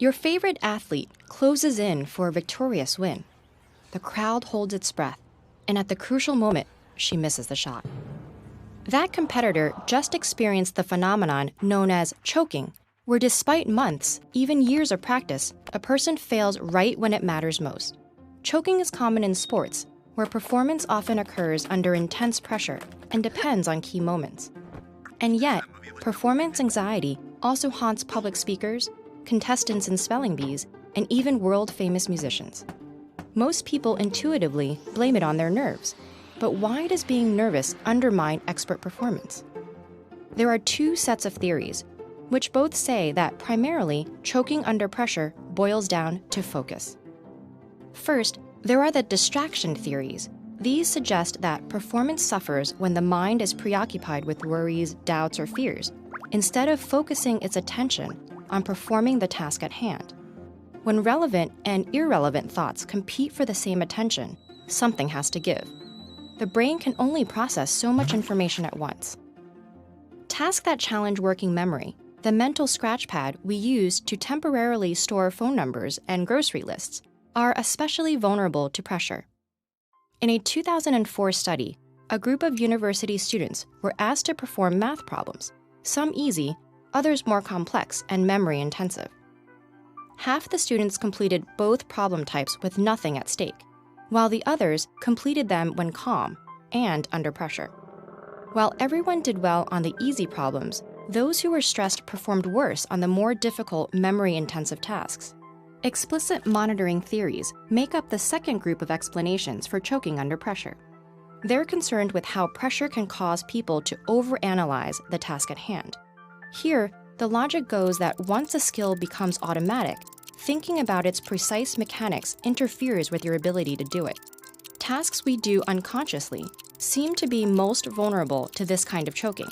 Your favorite athlete closes in for a victorious win. The crowd holds its breath, and at the crucial moment, she misses the shot. That competitor just experienced the phenomenon known as choking, where despite months, even years of practice, a person fails right when it matters most. Choking is common in sports, where performance often occurs under intense pressure and depends on key moments. And yet, performance anxiety also haunts public speakers, contestants in spelling bees, and even world-famous musicians. Most people intuitively blame it on their nerves, but why does being nervous undermine expert performance? There are two sets of theories, which both say that primarily choking under pressure boils down to focus. First, there are the distraction theories. These suggest that performance suffers when the mind is preoccupied with worries, doubts, or fears, instead of focusing its attention on performing the task at hand. When relevant and irrelevant thoughts compete for the same attention, something has to give. The brain can only process so much information at once. Tasks that challenge working memory, the mental scratch pad we use to temporarily store phone numbers and grocery lists, are especially vulnerable to pressure. In a 2004 study, a group of university students were asked to perform math problems, some easy, others more complex and memory-intensive. Half the students completed both problem types with nothing at stake, while the others completed them when calm and under pressure. While everyone did well on the easy problems, those who were stressed performed worse on the more difficult memory-intensive tasks. Explicit monitoring theories make up the second group of explanations for choking under pressure. They're concerned with how pressure can cause people to overanalyze the task at hand. Here, the logic goes that once a skill becomes automatic, thinking about its precise mechanics interferes with your ability to do it. Tasks we do unconsciously seem to be most vulnerable to this kind of choking.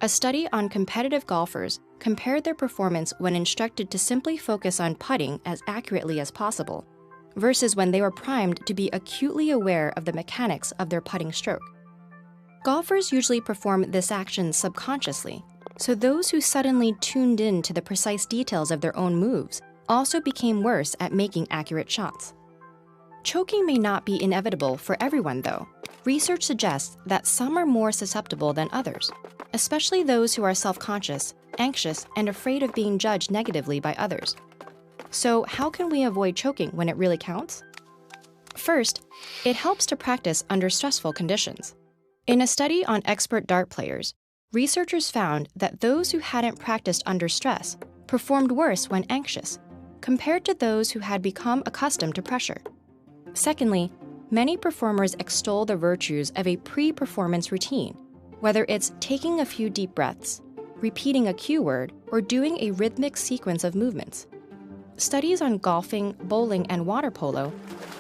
A study on competitive golfers compared their performance when instructed to simply focus on putting as accurately as possible versus when they were primed to be acutely aware of the mechanics of their putting stroke. Golfers usually perform this action subconsciously, so those who suddenly tuned in to the precise details of their own moves also became worse at making accurate shots. Choking may not be inevitable for everyone, though. Research suggests that some are more susceptible than others, especially those who are self-conscious, anxious, and afraid of being judged negatively by others. So how can we avoid choking when it really counts? First, it helps to practice under stressful conditions. In a study on expert dart players, researchers found that those who hadn't practiced under stress performed worse when anxious, compared to those who had become accustomed to pressure. Secondly, many performers extol the virtues of a pre-performance routine, whether it's taking a few deep breaths, repeating a cue word, or doing a rhythmic sequence of movements. Studies on golfing, bowling, and water polo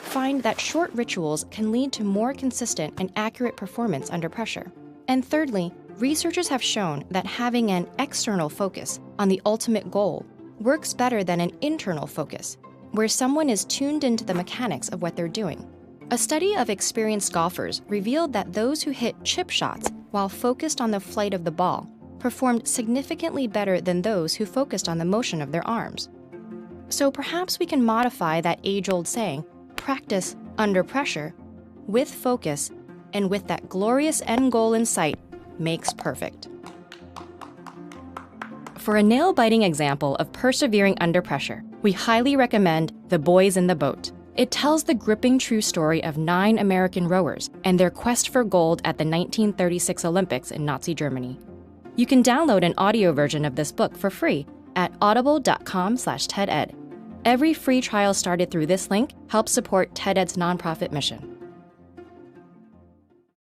find that short rituals can lead to more consistent and accurate performance under pressure. And thirdly, researchers have shown that having an external focus on the ultimate goal works better than an internal focus, where someone is tuned into the mechanics of what they're doing. A study of experienced golfers revealed that those who hit chip shots while focused on the flight of the ball performed significantly better than those who focused on the motion of their arms. So perhaps we can modify that age-old saying, practice under pressure, with focus, and with that glorious end goal in sight, makes perfect. For a nail-biting example of persevering under pressure, we highly recommend The Boys in the Boat. It tells the gripping true story of 9 American rowers and their quest for gold at the 1936 Olympics in Nazi Germany. You can download an audio version of this book for free at audible.com/TEDEd. Every free trial started through this link helps support TEDEd's nonprofit mission.